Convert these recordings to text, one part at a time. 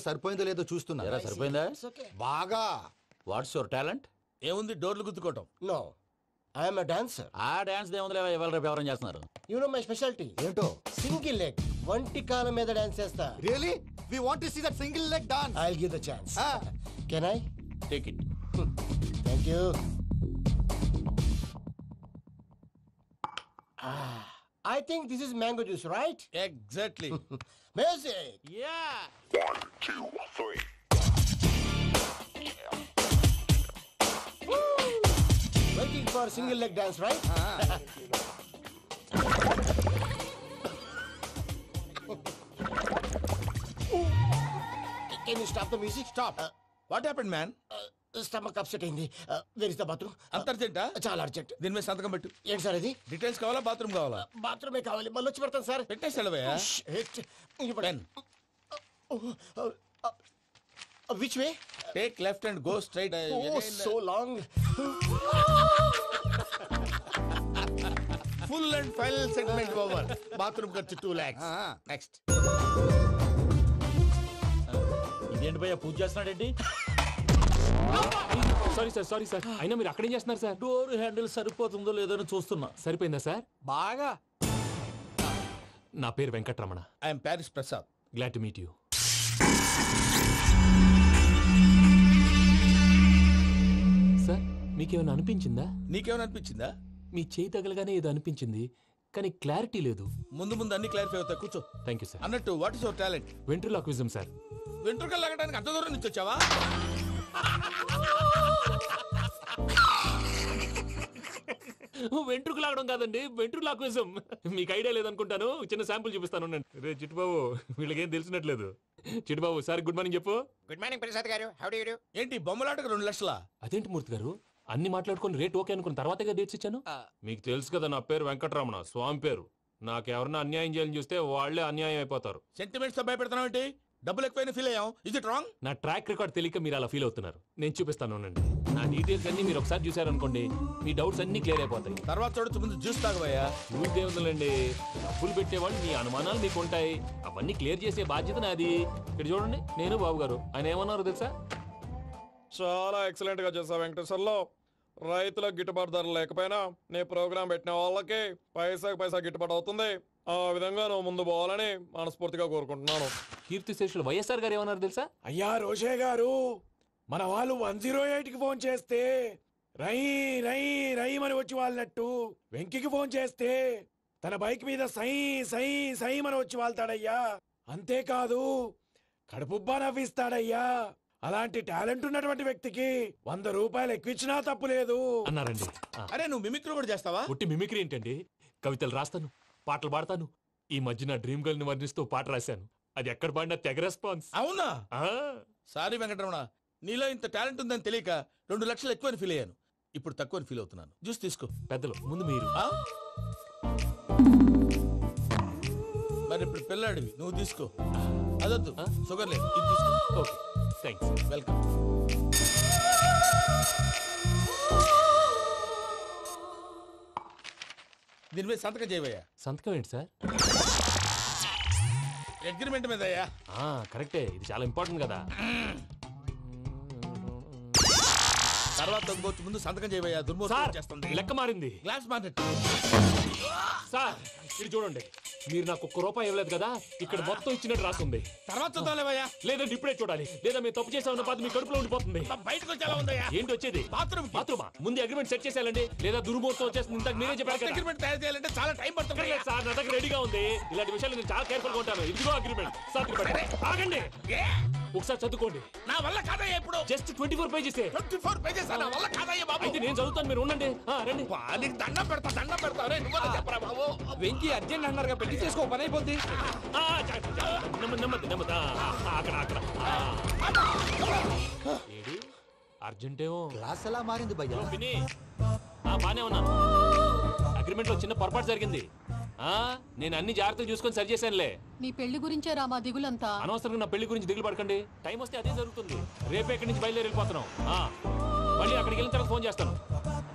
సరిపోయిందో లేదో చూస్తున్నా. సరిపోయిందా? బాగా. What's your talent? ఏముంది, డోర్లు గుద్దుకోవటం. No, I'm a dancer. ఆ డాన్స్ దేవుందిలే, ఇవాళ రేపు ఎవరైనా చేస్తున్నారు. You know my specialty. ఏంటో? సింగిల్ లెగ్, వంటి కాలం మీద డాన్స్ చేస్తా. Really we want to see that single leg dance. I'll give the chance. Can I? Take it. Thank you. I think this is mango juice, right? Exactly. Music. Yeah. 1, 2, 3. Waiting for single leg dance, right? Can you stop the music? Stop. What happened, man? Stomach upset అయింది. Where is the bathroom? అంత అర్జెంటా? చాలా urgent. దీని మీద సంతకం పెట్టు. ఏంటి sir ఇది? Details కావాలా, బాత్రూమ్ కావాలా? బాత్రూమే కావాలి, మళ్ళీ వచ్చి పెడతాను సార్. పెట్టేసి వెళ్ళవయ్యా. Pen. Which way? Take left and go straight. Oh, so long. Full and final segment over. Bathroom ఖర్చు 2 lakhs. నెక్స్ట్. ఇదేంటి భయ్యా, పూజ చేస్తున్నాడేంటి? సారీ సార్ అయినా మీరు అక్కడేం చేస్తున్నారు సార్? డోర్ హ్యాండిల్ సరిపోతుందో లేదో అని చూస్తున్నా. సరిపోయిందా సార్? బాగా. నా పేరు Venkataramana. I'm Paris Prasad. Glad to meet you. Sir మీకేమైనా అనిపించిందా? నీకేమైనా అనిపించిందా? మీ చేయి తగలగానే ఏదో అనిపించింది, కానీ క్లారిటీ లేదు. ముందు ముందు అన్ని క్లారిఫై అవుతాయి, కూర్చో. Thank you sir. అన్నట్టు what is your talent? Ventriloquism sir. వెంట్రుకలు లాగడానికి అంత దూరం నుంచి వచ్చావా? వెంట్రుకు లాగడం కాదండి, వెంట్రులాక్విజం. మీకు ఐడియా లేదనుకుంటాను, చిన్న శాంపుల్ చూపిస్తాను. రే చిట్టుబాబు, వీళ్ళకేం తెలిసినట్లేదు. చిట్టుబాబు సార్ గుడ్ మార్నింగ్ చెప్పు. Good morning Prasad garu. How do you do? ఏంటి బొమ్మలాటకు 2 లక్షలా? అదేంటి మూర్తి గారు, అన్ని మాట్లాడుకొని రేట్ ఓకే అనుకున్న తర్వాతగా డేట్స్ ఇచ్చాను. మీకు తెలుసు కదా నా పేరు వెంకటరమణ, స్వామి పేరు. నాకెవరన్నా అన్యాయం చేయాలని చూస్తే వాళ్లే అన్యాయం అయిపోతారు. సెంటిమెంట్స్ తో భయపెడతావు ఏంటి? డబ్బులు ఎక్కువైనా ఫీల్ అయ్యాం. Is it wrong? నా ట్రాక్ రికార్డ్ తెలియక మీరు అలా ఫీల్ అవుతున్నారు. నేను చూపిస్తాను ఉండండి. నా డీటెయిల్స్ అన్ని మీరు ఒకసారి చూసారనుకోండి, మీ డౌట్స్ అన్ని క్లియర్ అయిపోతాయి. తర్వాత చూడొచ్చు, ముందు జ్యూస్ తాగబోయా. చూస్తే ఉందండి, డబ్బులు పెట్టేవాళ్ళు మీ అనుమానాలు మీకు ఉంటాయి, అవన్నీ క్లియర్ చేసే బాధ్యత నాది. ఇక్కడ చూడండి, నేను బాబు గారు. ఆయన ఏమన్నారు తెలుసా? చాలా ఎక్సలెంట్ గా చేసావు వెంకటేశ్వర్లో. రైతులకు గిట్టుబాటు ధర లేకపోయినా నీ ప్రోగ్రాం పెట్టిన వాళ్ళకి పైసాకి పైసా గిట్టుబాటు అవుతుంది. ఆ విధంగా నువ్వు ముందు పోవాలని మనస్ఫూర్తిగా కోరుకుంటున్నాను. కీర్తి శేషులు వైఎస్ఆర్ గారు ఏమన్నారు తెలుసా? అయ్యా రోషే గారు, మన వాళ్ళు 108కి ఫోన్ చేస్తే రై రై రై అని వచ్చి వాళ్ళనట్టు, వెంకికి ఫోన్ చేస్తే తన బైక్ మీద సై సై సై అని వచ్చి వాళ్తాడయ్యా. అంతేకాదు కడుపుబ్బా నవ్విస్తాడయ్యా. అలాంటి టాలెంట్ ఉన్నటువంటి వ్యక్తికి 100 రూపాయలు ఎక్కువిచ్చినా తప్పు లేదు అన్నారండి. అరే నువ్వు మిమిక్రీ కూడా చేస్తావా? పుట్టి మిమిక్రీ ఏంటండి, కవితలు రాస్తాను, పాటలు పాడతాను. ఈ మధ్య నా డ్రీమ్ గర్ల్ ని వర్ణిస్తూ పాట రాశాను, అది ఎక్కడ పాడినా తెగ రెస్పాన్స్. అవునా? సారీ వెంకటరమణ, నీలో ఇంత టాలెంట్ ఉందని తెలియక 2 లక్షలు ఎక్కువని ఫీల్ అయ్యాను. ఇప్పుడు తక్కువని ఫీల్ అవుతున్నాను. జ్యూస్ తీసుకో. పెద్దలు ముందు మీరు. మరి ఇప్పుడు పిల్లాడివి, నువ్వు తీసుకో. అదొద్దు, షుగర్ లేదు, ఇది తీసుకో. Okay thanks. వెల్కమ్. దీని మీద సంతకం చేయవయ్యా. సంతకం ఏంటి సార్? అగ్రిమెంట్ మీద అయ్యా. కరెక్టే, ఇది చాలా ఇంపార్టెంట్ కదా. తర్వాత తగ్గుకోవచ్చు, ముందు సంతకం చేయవయ్యా. దుర్మోహం చేస్తుంది. లెక్క మారింది. Glass market. సార్ ఇది చూడండి, మీరు నాకు 1 రూపాయి ఇవ్వలేదు కదా, ఇక్కడ మొత్తం ఇచ్చినట్టు రాస్తుంది. తర్వాత చూద్దాంలేవయ్యా. లేదంటే ఇప్పుడే చూడాలి, లేదా మీరు తప్పు చేసామన్న బాధ మీ కడుపులో ఉండిపోతుంది. బయటకు వచ్చేలా ఉందయ్యా. ఏంటి వచ్చేది? బాత్రూమా? ముందు అగ్రిమెంట్ సెట్ చేసేయాలండి, లేదా దుర్మూర్తం వచ్చేస్తుంది. ఇంతకు మీరే చెప్పారు కదా. అగ్రిమెంట్ తయారు చేయాలంటే చాలా టైం పడుతుంది సార్. నా దగ్గర రెడీగా ఉంది. ఇలాంటి విషయాలు నేను చాలా కేర్ఫుల్ గా ఉంటాను. ఇదిగో అగ్రిమెంట్. ఆగండి, ఒకసారి చదువుకోండి. నా వల్ల కాదయ్యా. ఇప్పుడు జస్ట్ 24 పేజెస్. 24 పేజెస్ నా వల్ల కాదయ్యా బాబు. అయితే నేను చదువుతాను, మీరు ఉండండి. రండి. నీకు దండం పెడతా. రే నువ్వు చెప్పరా బాబు. వెంకీ అర్జెంట్ అన్నారుగా, పెళ్లి చేసుకో, పని అయిపోద్ది. నెమ్మది. అక్కడ ఏడి అర్జెంటేమో. క్లాస్ ఎలా మారింది భయ్యా? బానే ఉన్నాను. అగ్రిమెంట్ లో చిన్న పొరపాటు జరిగింది. నేను అన్ని జాగ్రత్తలు చూసుకొని సరి చేశానులే. నీ పెళ్లి గురించే రా మా దిగులంతా. అనవసరంగా నా పెళ్లి గురించి దిగులు పడకండి. టైం వస్తే అదే జరుగుతుంది. రేపు ఎక్కడి నుంచి బయలుదేరి వెళ్ళిపోతున్నాం. మళ్ళీ అక్కడికి వెళ్ళిన తర్వాత ఫోన్ చేస్తాను.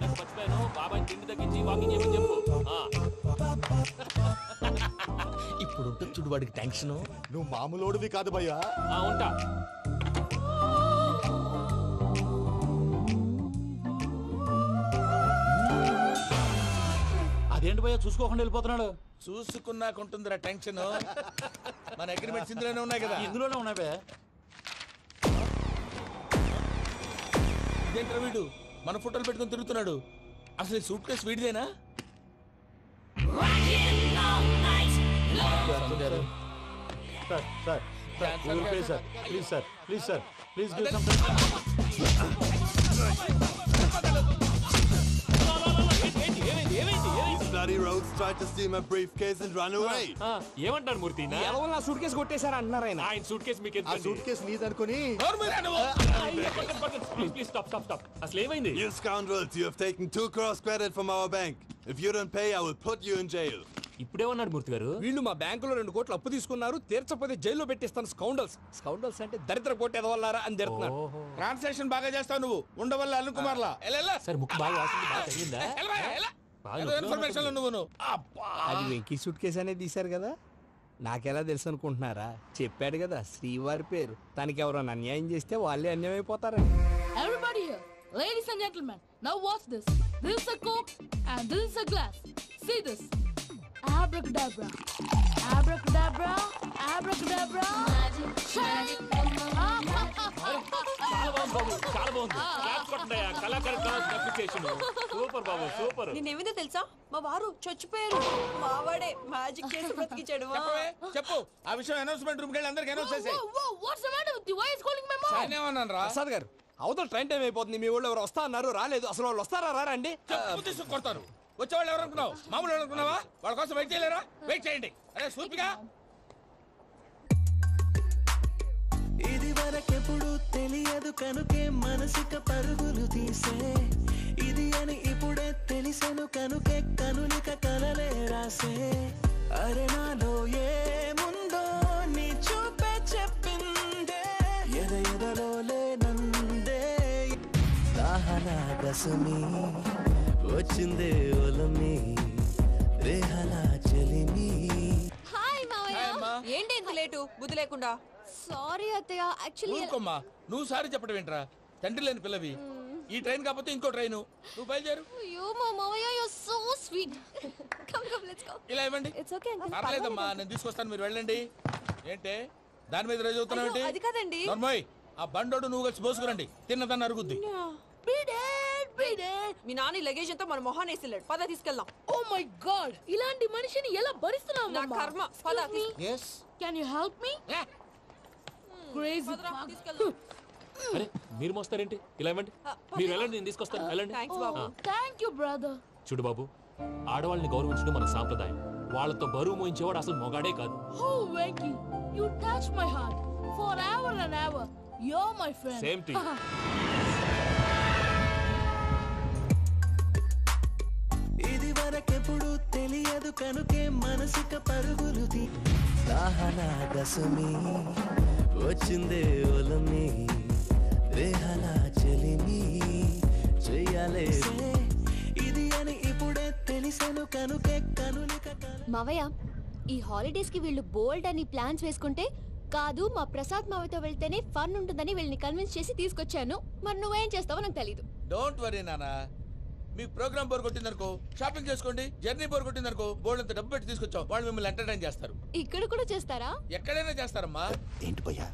నేను మర్చిపోయాను, బాబాయ్ తిండి తగ్గించి వాకింగ్ చేయమని చెప్పు. ఇప్పుడు ఉంటుంది చూడు వాడికి టెన్షన్. నువ్వు మామూలోడివి కాదు భయ్యా. ఉంటా. అదేంటి భయ్యా చూసుకోకుండా వెళ్ళిపోతున్నాడు? చూసుకున్నాకుంటుందిరా టెన్షన్. మన అగ్రిమెంట్స్ ఇందులోనే ఉన్నాయి కదా. ఇందులోనే ఉన్నాయి భయ్యా. ఇదేంట్రా వీడు మన ఫోటోలు పెట్టుకొని తిరుగుతున్నాడు? అసలు సూట్ కేసు వీడిదేనా? Please Bloody rogues tried to steal my briefcase and run away. ఏమంటారు మూర్తి? నా సూట్ కేసు కొట్టేశారు అన్నారు ఆయన. ఆయన సూట్ కేసు మీకు ఆ సూట్ కేసు నీదనుకుని ప్లీజ్ స్టాప్. అసలు ఏమైంది? You scoundrels, you have taken 2 crores credit from our bank. If you don't pay, I will put you in jail. ఇప్పుడేమన్నాడు మూర్తి గారు? వీళ్ళు మా బ్యాంకులో 2 కోట్లు అప్పు తీసుకున్నారు, తీర్చపోతే జైల్లో పెట్టిస్తాను. స్కౌండల్స్ అంటే దరిద్ర కోట ఎదవల్లారా అని తిడుతున్నాడు. ట్రాన్సాక్షన్ బాగా చేస్తావు నువ్వు. ఉండవల్ల అరుణ్ కుమార్ లా సరే ముక్కు బాగా వాసింది, బాగా తగిలిందా? ఇన్ఫర్మేషన్ నువ్వు. అది వెంకీ సూట్ కేసు అనేది తీశారు కదా, నాకెలా తెలుసు అనుకుంటున్నారా? చెప్పాడు కదా శ్రీవారి పేరు. తనకి ఎవరైనా అన్యాయం చేస్తే వాళ్ళే అన్యాయం అయిపోతారని. Everybody here, ladies and gentlemen, now watch this. This is a Coke and this is a glass. See this. Abracadabra. Abracadabra. Abracadabra. Shine. చాలా బాగుంది బాబు, చాలా బాగుంది. క్లాప్స్ కొట్టండి. కళాకారు అప్రిసియేషన్. సూపర్ బాబు, సూపర్. నేనేమిందో తెలుసా, మా వారు చచ్చిపోయారు. మావాడే మ్యాజిక్ చేసి బ్రతికించాడు. చెప్పు ఆ విషయం. అనౌన్స్మెంట్ రూమ్ కెళ్ళి అందరికి అనౌన్స్ చేసేయ్. Whoa, what's the matter with you? Why is calling my mom? నేనేమన్నాను రా? ప్రసాద్ గారు, అవతల ట్రైన్ టైం అయిపోతుంది. మీ ఊళ్ళో ఎవరు వస్తా అన్నారు, రాలేదు. అసలు వాళ్ళు వస్తారా రారా అండి? చెప్పు తీసుకు కొడతారు. వచ్చేవాళ్ళు ఎవరు అనుకున్నావు? మామూలు అనుకున్నావా? వాళ్ళ కోసం వెయిట్ చేయలేరా? వెయిట్ చేయండి. అరే సూపిగా. ఇది వరకెప్పుడు తెలియదు కనుకే మనసిక పరుగులు తీసే, ఇది అని ఇప్పుడే తెలిసెను కనుకే కనులిక కలలే రాసే. అరే నాలో ఏముందో నీ చూపే చెప్పిందే, ఎదలో లేనందే. దాహనా గసమి వచ్చిందే ఒలమి, రేహలా చెలిమి. హాయ్ మావయ్య. ఏంటి ఇంత లేటు? బుద్ధి లేకుండా. సారీ అత్తయ్య, యాక్చువల్లీ. ఊరుకోమ్మా, నువ్వు సారీ చెప్పడం ఏంట్రా? తండ్రి లేని పిల్లవి. ఈ ట్రైన్ కాకపోతే ఇంకో ట్రైన్. నువ్వు బయలుదేరు. అయ్యో మా మావయ్య, you are so sweet. Come let's go. ఇలా ఇవ్వండి. It's okay uncle. పర్లేదమ్మా, నేను తీసుకొస్తాను, మీరు వెళ్ళండి. ఏంటే దాని మీద రోజు అవుతున్నావు ఏంటి? అది కాదండి. నర్మోయ్, ఆ బండోడు నువ్వు కలిసి పోసుకురండి. తిన్నదాన్ని అరుగుద్ది. మీ నాని లగేజ్ అంతా మన మొహాన్ వేసిల్లాడు. పద తీసుకెళ్దాం. Oh my God! ఇలాంటి మనిషిని ఎలా భరిస్తున్నావు? నా కర్మ. పద yes Can you help me? Crazy. తీసుకెళ్దాం. అరే మీరు మోస్తారేంటి? ఇలా ఇవ్వండి. మీరు వెళ్ళండి, నేను తీసుకొస్తాను. వెళ్ళండి. Thanks Babu. Thank you, brother. చూడు బాబు, ఆడవాళ్ళని గౌరవించడం మన సాంప్రదాయం. వాళ్ళతో బరువు మోయించేవాడు అసలు మొగాడే కాదు. Oh, Venky, you touch my heart. Forever and ever, you're my friend. Same to you. ఇది వరకెప్పుడు తెలియదు కనుకే మనసిక పరుగులు తీ. దాహనా గసమి వచ్చిందే ఒలమి, రేహలా చెలిమి చెయ్యాలే. ఇది అని ఇప్పుడే తెలిసెను కనుకే కనులిక. మావయ్య, ఈ హాలిడేస్ కి వీళ్ళు బోల్డ్ అని ప్లాన్స్ వేసుకుంటే, కాదు మా ప్రసాద్ మావయ్యతో వెళ్తేనే ఫన్ ఉంటుందని వీళ్ళని కన్విన్స్ చేసి తీసుకొచ్చాను. మరి నువ్వేం చేస్తావో నాకు తెలీదు. డోంట్ వరీ నానా. మీకు ప్రోగ్రామ్ బోర్ కొట్టిందనుకో షాపింగ్ చేసుకోండి. జర్నీ బోర్ కొట్టిందనుకో బోర్డు అంత డబ్బు పెట్టి తీసుకొచ్చాం. వాళ్ళు మిమ్మల్ని ఎంటర్టైన్ చేస్తారు. ఇక్కడ కూడా చేస్తారా? ఎక్కడైనా చేస్తారమ్మా. ఏంటి భయ్యా,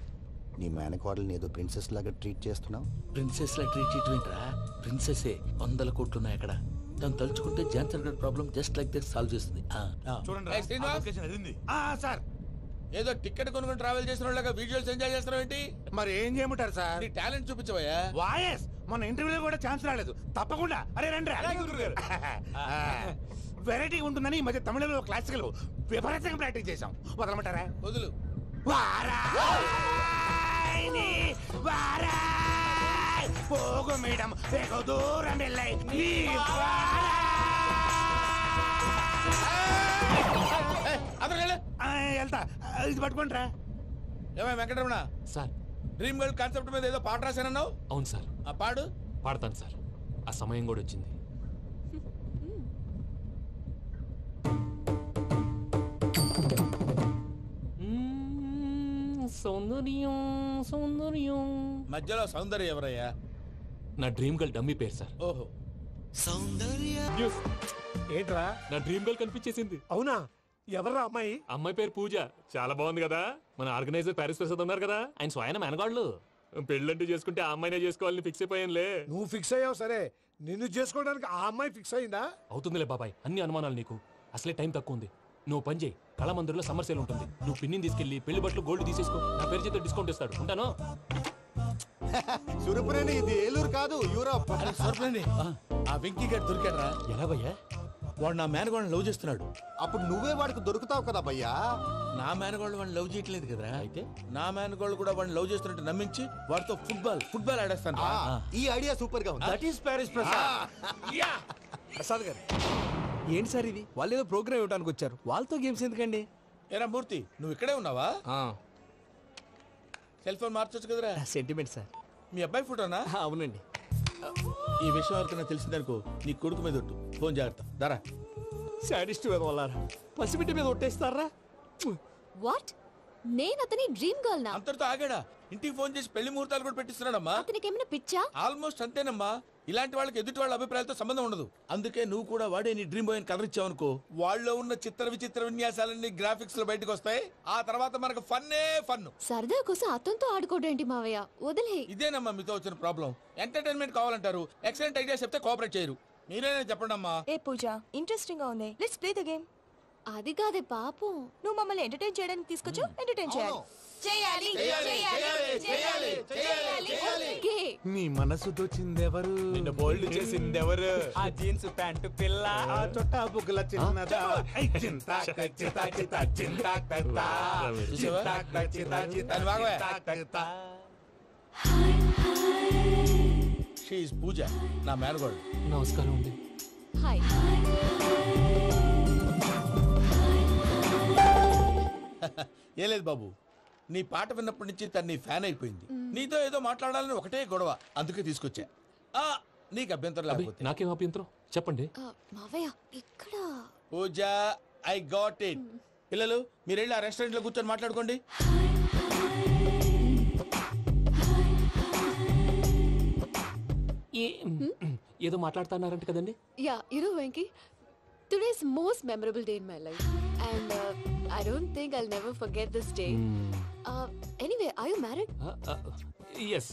నీ మేనకోడల్ని ఏదో ప్రిన్సెస్ లాగా ట్రీట్ చేస్తున్నావు? ప్రిన్సెస్ లా ట్రీట్ చేయటమేంట్రా? ప్రిన్సెస్ 100 కోట్లు ఉన్నాయి అక్కడ. దాన్ని తలుచుకుంటే జాన్సన్ గడ్ problem just like that solve చేస్తుంది. సార్, ఏదో టికెట్ కొనుక్కొని ట్రావెల్ చేసిన వాళ్ళగా విజువల్స్ ఎంజాయ్ చేస్తున్నావు ఏంటి? మరి ఏం చేయమంటారు సార్? నీ టాలెంట్ చూపించవయ్యా. వాయస్ మన ఇంటర్వ్యూలో కూడా ఛాన్స్ రాలేదు. తప్పకుండా. అరే రండి. వెరైటీ ఉంటుందని ఈ మధ్య తమిళంలో క్లాసికల్ విపరీతంగా ప్రాక్టీస్ చేశాం. వదలమంటారా? వదులు. పోగు మేడం వెగు దూరం వెళ్ళాయి. వెళ్తా, ఇది పట్టుకుంటారా? ఏమై Venkataramana sir, dream girl concept మీద ఏదో పాట రాశానన్నావు. అవును సార్. ఆ పాడు. పాడతాను సార్, ఆ సమయం కూడా వచ్చింది. సౌందర్యం సౌందర్యం. మధ్యలో సౌందర్యం ఎవరయ్యా? నా డ్రీమ్ గర్ల్ డమ్మీ పేరు సార్. ఓహో, Yes. ఏంట్రా? నా డ్రీమ్ గర్ల్ కనిపించేసింది. అవునా? ఎవర్రా అమ్మాయి? అమ్మాయి పేరు పూజ. చాలా బాగుంది కదా. మన ఆర్గనైజర్ ప్యారిస్ ప్రసాద్ ఉన్నారు కదా, ఆయన స్వయం మెనగాళ్ళు. పెళ్ళంటూ చేసుకుంటే ఆ అమ్మాయినే చేసుకోవాలని ఫిక్స్ అయిపోయానులే. నువ్వు ఫిక్స్ అయ్యావు సరే, నిన్ను చేసుకోవడానికి ఆ అమ్మాయి ఫిక్స్ అయిందా? అవుతుందిలే బాబాయ్, అన్ని అనుమానాలు నీకు. అసలే టైం తక్కువ ఉంది. నువ్వు పని చేయి, కళామందిర్లో సమ్మర్ సేల్ ఉంటుంది. నువ్వు పిన్నిని తీసుకెళ్లి పెళ్లి బట్టలు గోల్డ్ తీసేసుకో. నా పేరు చేత డిస్కౌంట్ ఇస్తాడు. ఉంటాను. సురపురేని ఇది ఏలూరు కాదు, యూరోప్. ఆ వెంకీ గారు దొరికాడరా? ఎలా భయ్యా? వాడు నా మేనగోళ్ళని లవ్ చేస్తున్నాడు. అప్పుడు నువ్వే వాడికి దొరుకుతావు కదా భయ్యా. నా మేనగోళ్ళు వాడిని లవ్ చేయట్లేదు కదరా. అయితే నా మేనగోళ్ళు కూడా వాడిని లవ్ చేస్తున్నట్టు నమ్మించి వాడితో ఫుట్బాల్ ఆడేస్తాను. ఈ ఐడియా సూపర్ గా ఉంది. That is Paris Prasad. Prasad గారు ఏంటి సార్ ఇది? వాళ్ళు ఏదో ప్రోగ్రామ్ ఇవ్వడానికి వచ్చారు, వాళ్ళతో గేమ్స్ ఎందుకండి? ఏరా మూర్తి, నువ్వు ఇక్కడే ఉన్నావా? సెల్ ఫోన్ మార్చొచ్చు కదరా. Sentiment sir. మీ అబ్బాయి ఫోటోనా? అవునండి. ఈ విషయం ఎవరికైనా తెలిసిందనుకో, నీ కొడుకు మీద ఒట్టు. ఫోన్ జాగ్రత్త. దారా. సాడిస్ట్ వాళ్ళారా, పసిబిడ్డ మీద ఒట్టేస్తారా? వాట్? నేను అతని డ్రీమ్ గర్ల్ నా? అంతటితో ఆగాడా? ఇంటికి ఫోన్ చేసి పెళ్లి ముహూర్తాలు కూడా పెట్టిస్తున్నాడమ్మా. అతనికి ఏమైనా పిచ్చా? ఆల్మోస్ట్ అంతేనమ్మా. ఇలాంటి వాళ్ళకి ఎదుటి వాళ్ళ అభిప్రాయాలతో సంబంధం ఉండదు. అందుకే నువ్వు కూడా వాడే నీ డ్రీమ్ బాయ్ కలర్ ఇచ్చావనుకో, వాళ్ళలో ఉన్న చిత్ర విచిత్ర విన్యాసాలన్నీ గ్రాఫిక్స్ లో బయటకు వస్తాయి. ఆ తర్వాత మనకు ఫన్నే ఫన్. సరదా కోసం అతనితో ఆడుకోడేంటి మావయ్య? వదిలే. ఇదేనమ్మా మీతో వచ్చిన ప్రాబ్లం. ఎంటర్టైన్మెంట్ కావాలంటారు, ఎక్సలెంట్ ఐడియా చెప్తే కోఆపరేట్ చేయరు. మీరేనే చెప్పండి అమ్మా. ఏ పూజ, ఇంట్రెస్టింగ్ గా ఉంది. Let's play the game. అది కాదే పాపం. నువ్వు మమ్మల్ని ఎంటర్టైన్ చేయడానికి తీసుకొచ్చు. ఎంటర్టైన్ చేయాలి. ఓకే. నీ మనసు దోచిందెవరు? నిన్ను బోల్డ్ చేసిందెవరు? ఆ జీన్స్ ప్యాంటు పిల్ల, ఆ చొట్టా బుగ్గల చిన్నదా. షీ ఈజ్ పూజ, నా మేనగోడు. నమస్కారం అండి. హాయ్. ఏ లేదు బాబు, నీ పాట విన్నప్పటి నుంచి తను నీ ఫ్యాన్ అయిపోయింది. నీతో ఏదో మాట్లాడాలని ఒకటే గొడవ, అందుకే తీసుకొచ్చా. నీకు అభ్యంతరం లేకపోతే. నాకేం అభ్యంతరం చెప్పండి. మావయ్య ఇక్కడ. పూజ, ఐ గాట్ ఇట్. పిల్లలు మీరు వెళ్ళి ఆ రెస్టారెంట్ లో కూర్చొని మాట్లాడుకోండి. ఏదో మాట్లాడుతున్నారంట కదండి. Yeah, you know Venky, today's most memorable day in my life, and I don't think I'll never forget this day. Anyway, are you married? Yes,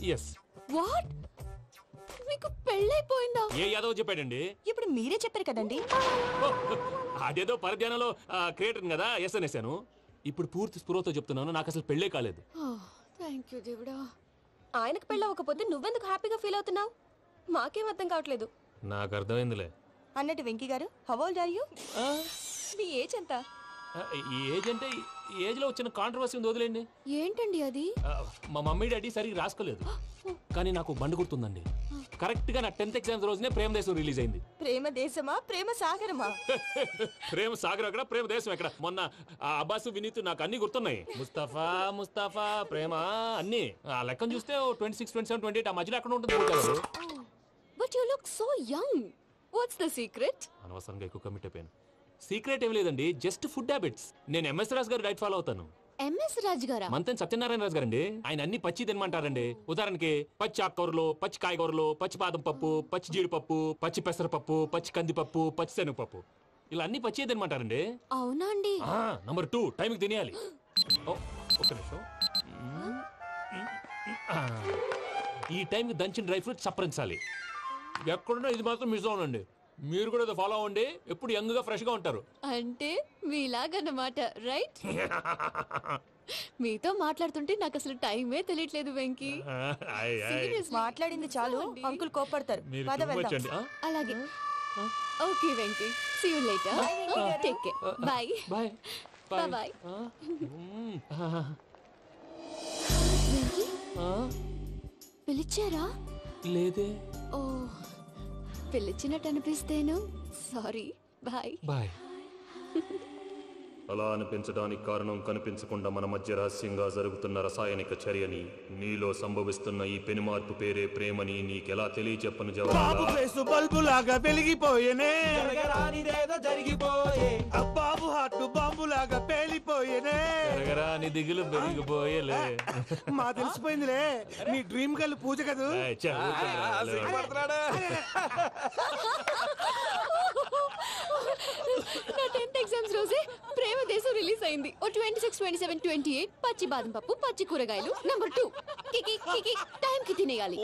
yes. What? మీకు పెళ్ళైపోయిందా? ఏ యాదవ్ చెప్పాడండి? ఇప్పుడు మీరే చెప్పారు కదండి. అదేదో పరధ్యానంలో క్రియేటర్ కదా ఎస్ అనేసాను. ఇప్పుడు పూర్తి స్పృహతో చెప్తున్నాను, నాకు అసలు పెళ్ళే కాలేదు. థ్యాంక్ యూ దేవుడా. ఆయనకు పెళ్ళవకపోతే నువ్వెందుకు హ్యాపీగా ఫీల్ అవుతున్నావు? మాకేం అర్థం కావట్లేదు. నాకు అర్థమైందిలే. అన్నట్టు Venky garu, how old are you? మీ ఏజ్ ఎంత? ఈ ఏజ్ అంటే ఏజ్ లో వచ్చిన కాంట్రవర్సీ ఉంది, వదిలేండి. ఏంటండి అది? మా మమ్మీ డాడీ సరిగ్గా రాసుకోలేదు, కానీ నాకు బండి గుర్తుందండి. కరెక్ట్ గా నా 10th ఎగ్జామ్స్ రోజునే ప్రేమ దేశం రిలీజ్ అయింది. ప్రేమ దేశమా ప్రేమ సాగరమా? ప్రేమ సాగరం ఎక్కడ, ప్రేమ దేశం ఎక్కడ? మొన్న అబ్బాసు వినీత్ నాకు అన్ని గుర్తున్నాయి. ముస్తఫా ముస్తఫా ప్రేమ అన్ని ఆ లెక్కను చూస్తే 26, 27, 28 ఆ మధ్యలో ఎక్కడ ఉంటుంది. But you look so young. What's the secret? అనవసరంగా ఎక్కువ కమిట్ అయిపోయాను. సీక్రెట్ ఏం లేదండి, జస్ట్ ఫుడ్ హ్యాబిట్స్. నేను ఎంఎస్ రాజు గారు డైట్ ఫాలో అవుతాను. ఎంఎస్ రాజు గారా? మంతెన్ సత్యనారాయణ రాజు గారండి. ఆయన అన్ని పచ్చి తినమంటారండి. ఉదాహరణకి పచ్చి ఆకుకూరలు, పచ్చి కాయగూరలు, పచ్చి బాదం పప్పు, పచ్చి జీడిపప్పు, పచ్చి పెసరపప్పు, పచ్చి కందిపప్పు, పచ్చి శనగపప్పు, ఇలా అన్ని పచ్చి తినమంటారండి. అవునా అండి? నంబర్ 2, టైంకి తినేయాలి. ఒక్క నిమిషం. ఈ టైంకి దంచిన డ్రై ఫ్రూట్స్ సప్పరించాలి. ఎక్కడున్నా ఇది మాత్రం మిస్ అవునండి. మీరు కూడా ఫాలో అవ్వండి, ఎప్పుడు యంగ్ గా ఫ్రెష్ గా ఉంటారు. అంటే మీలాగన్నమాట, రైట్? మీతో మాట్లాడుతుంటే నాకు అసలు టైమే తెలియట్లేదు వెంకీ. మాట్లాడింది చాలు, అంకుల్ కోపడతారు. అలాగే. Okay Venky, see you later. Take care. Bye bye bye bye. Venky పిలిచారా? లేదే. ఓ, పిలిచినట్టు అనిపిస్తేను. సారీ. Bye bye. అలా అనిపించడానికి కారణం కనిపించకుండా మన మధ్య రహస్యంగా జరుగుతున్న రసాయనిక చర్యని, నీలో సంభవిస్తున్న ఈ పెనుమార్పు పేరే ప్రేమని నీకెలా తెలియచెప్పను బాబు జవాబు. ఫేసు బల్బు లాగా వెలిగిపోయేనే, జరిగిపోయే బాబు హార్ట్ బాంబు లాగా పేలిపోయేనే. ఎరగరా నీ దిగులు పెరిగిపోయేలే. మా తెలిసిపోయిందిలే, నీ డ్రీమ్ గర్ల్ పూజ కదా. ఏయ్, చా, ఊరుకోరా. నా 10th ఎగ్జామ్స్ రోజే ప్రేమ దేశం రిలీజ్ అయింది. ఓ 26, 27, 28 పచ్చి బాదం పప్పు, పచ్చి కూరగాయలు. నంబర్ 2 కికి కికి టైం కి తినేయాలి.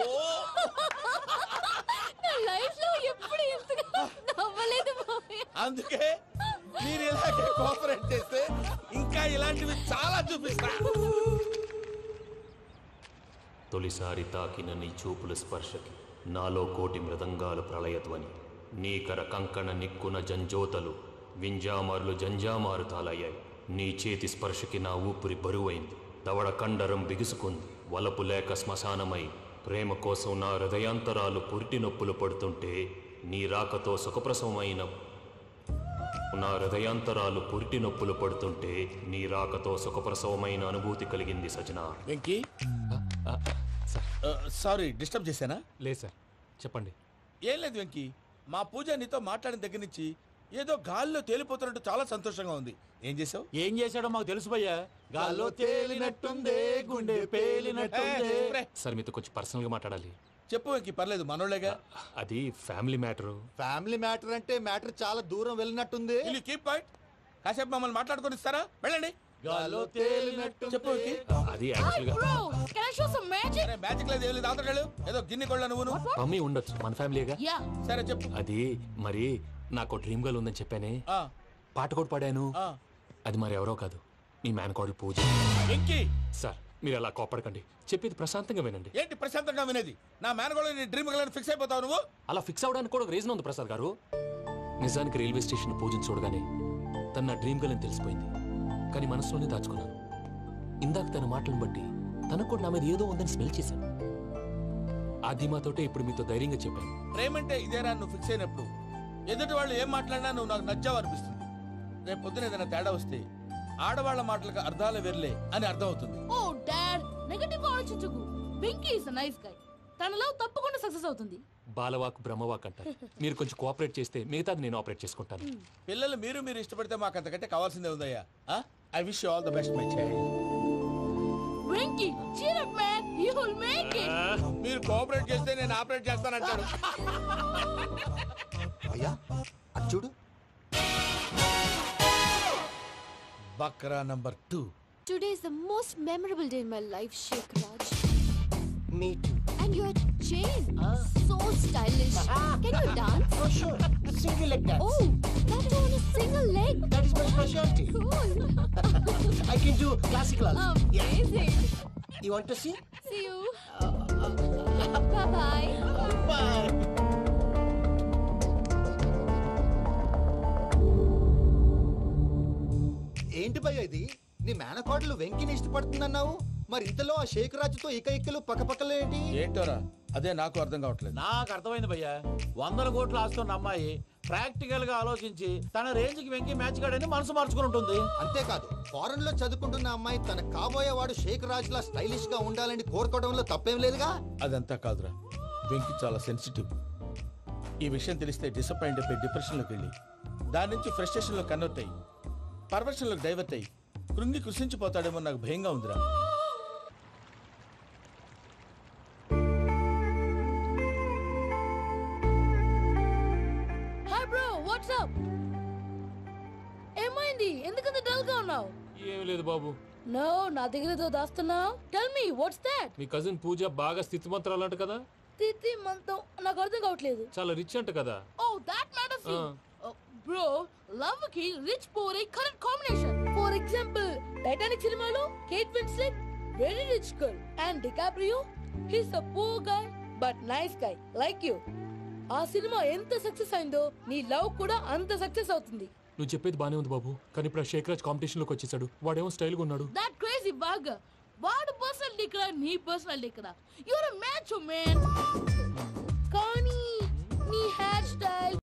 నా లైఫ్ లో ఎప్పుడు ఇంతగా నవ్వలేదు మామయ్య. అందుకే మీరు ఇలాగే కోఆపరేట్ చేస్తే ఇంకా ఇలాంటివి చాలా చూపిస్తా. తొలిసారి తాకిన నీ చూపుల స్పర్శకి నాలో కోటి మృదంగాలు ప్రళయధ్వని, నీకర కంకణ నిక్కున జంజోతలు వింజామారులు జంజామారు తాలయ్యాయి. నీ చేతి స్పర్శకి నా ఊపిరి బరువైంది, దవడ కండరం బిగుసుకుంది. వలపు లేక శ్మశానమై ప్రేమ కోసం నా హృదయాంతరాలు పురిటి నొప్పులు పడుతుంటే, నీ రాకతో సుఖప్రసవమైన నా హృదయాంతరాలు పురిటి నొప్పులు పడుతుంటే నీ రాకతో సుఖప్రసవమైన అనుభూతి కలిగింది సజనా. వెంకీ, సారీ డిస్టర్బ్ చేశానా? లేదు సార్, చెప్పండి. ఏం లేదు వెంకీ, మా పూజ నీతో మాట్లాడిన దగ్గర నుంచి ఏదో గాల్లో తేలిపోతున్నట్టు చాలా సంతోషంగా ఉంది. ఏం చేసావు? ఏం చేశాడో మాకు తెలుసు భయ్యా. గాల్లో తేలినట్టుందే, గుండె పేలినట్టుందే. సార్ మీతో కొంచెం పర్సనల్గా మాట్లాడాలి. చెప్పు వెంకీ, పర్లేదు, మనోళ్ళేగా. అది ఫ్యామిలీ మ్యాటరు. ఫ్యామిలీ మ్యాటర్ అంటే మ్యాటర్ చాలా దూరం వెళ్ళినట్టుంది. Keep point. కాసేపు మమ్మల్ని మాట్లాడుకొని ఇస్తారా? వెళ్ళండి. గాల్లో తేలినట్టు చెప్పు వెంకీ. అది Hi యాక్చువల్గా bro, can I show some magic? అరే మ్యాజిక్ లేదు, ఏం లేదు, అవతలకెళ్ళు. ఏదో గిన్నె కొళ్ళ నువ్వు. మమ్మీ ఉండొచ్చు, మన ఫ్యామిలీగా. Yeah. సరే చెప్పు. అది మరి నాకు డ్రీమ్ గర్ల్ ఉందని చెప్పానే, ఆ, పాట కూడా పాడాను. ఆ. అది మరి ఎవరో కాదు, మీ మేనకోడలు పూజ. వెంకీ, సార్ మీరు అలా కోపడకండి, చెప్పేది ప్రశాంతంగా వినండి. ఏంటి ప్రశాంతంగా వినేది? నా మేనగోళ్ళ నీ డ్రీమ్ గర్ల్ ఫిక్స్ అయిపోతావు నువ్వు. అలా ఫిక్స్ అవడానికి కూడా ఒక రీజన్ ఉంది ప్రసాద్ గారు. నిజానికి రైల్వే స్టేషన్ పూజను చూడగానే తన నా డ్రీమ్ గర్ల్ అని తెలిసిపోయింది, కానీ మనసులోనే దాచుకున్నాను. ఇందాక తన మాటలను బట్టి తనకు కూడా నా మీద ఏదో ఉందని స్మెల్ చేశాను. ఆ ధీమాతోటే ఇప్పుడు మీతో ధైర్యంగా చెప్పాను. ప్రేమంటే ఇదేరా నువ్వు ఫిక్స్ అయినప్పుడు ఎదుటి వాళ్ళు ఏం మాట్లాడినా నువ్వు నాకు నచ్చావు అనిపిస్తుంది. రేపు పొద్దున ఏదైనా తేడా వస్తే ఆడవాళ్ల మాటలకు అర్థాలు వెర్లే అని అర్థం అవుతుంది. Oh dad, నెగటివ్ ఆలోచించకు. Venky is a nice guy. తన లవ్ తప్పకుండా సక్సెస్ అవుతుంది. బాలవాక్ బ్రహ్మవాక్ అంటారు. మీరు కొంచెం కోఆపరేట్ చేస్తే మిగతాది నేను ఆపరేట్ చేసుకుంటాను. పిల్లలు మీరు ఇష్టపడితే మాకు అంతకంటే కావాల్సిందే ఉందయ్యా. I wish you all the best my child. Venky, cheer up man, you will make it. మీరు కోఆపరేట్ చేస్తే నేను ఆపరేట్ చేస్తానంటాడు. అయ్యా అది చూడు. Bakra number 2. Today is the most memorable day in my life, Sheikh Raj. Me too. And your chain, so stylish. Can you dance? Oh, sure. Single leg dance. Oh, that too on a single leg. That is my specialty. Cool. I can do classical also. Amazing. You want to see? See you. Bye-bye. Bye. ఏంటి భయ్య ఇది? నీ మేనకోడలు వెంకిని ఇష్టపడుతుందన్నావు, మరి ఇంతలో ఆ షేక్ రాజుతో ఇకలు పక్కపక్కలు ఏంటి? ఏంటోరా, అదే నాకు అర్థం కావట్లేదు. నాకు అర్థమైంది భయ్యా. 100 కోట్లు ఆస్తున్న అమ్మాయి ప్రాక్టికల్ గా ఆలోచించి తన రేంజ్ కి వెంకి మ్యాచ్ కాడని మనసు మార్చుకుని ఉంటుంది. అంతేకాదు, ఫారెన్ లో చదువుకుంటున్న అమ్మాయి తన కాబోయేవాడు షేక్ రాజ్ లా స్టైలిష్ గా ఉండాలని కోరుకోవడంలో తప్పేం లేదుగా. అదంతా కాదురా, వెంకి చాలా సెన్సిటివ్. ఈ విషయం తెలిస్తే డిసప్పాయింట్ అయిపోయి డిప్రెషన్లోకి వెళ్ళి దాని నుంచి ఫ్రస్ట్రేషన్లో కన్వర్ట్ అయ్యి పర్వర్షన్లోకి డైవర్ట్ అయ్యి కృంగి కృషించిపోతాడేమో నాకు భయంగా ఉందిరా. Hi bro, what's up? ఏమైంది? ఎందుకంత డల్ గా ఉన్నావు? ఏం లేదు బాబు. No, నా దగ్గర ఏదో దాస్తున్నావు. Tell me, what's that? మీ కజిన్ పూజ బాగా స్థితిమంతరాలు అంట కదా. తిత్తి మంతం నాకు అర్థం కావట్లేదు. చాలా రిచ్ అంట కదా. Oh, that matters to you. Bro, love కి rich poor correct combination. For example, Titanic సినిమాలో Kate Winslet very rich girl and DiCaprio he's a poor guy but nice guy like you. ఆ సినిమా ఎంత success అయిందో నీ love కూడా అంత success అవుతుంది. నువ్వు చెప్పేది బానే ఉంది బాబు, కానీ ఇప్పుడు షేక్ రాజ్ కాంపిటీషన్ లోకి వచ్చేసాడు. వాడేమో స్టైల్ గా ఉన్నాడు. That crazy bag. వాడు పర్సనాలిటీ ఇక్కడ, నీ పర్సనాలిటీ ఇక్కడ. You are a match man. కానీ నీ హెయిర్ స్టైల్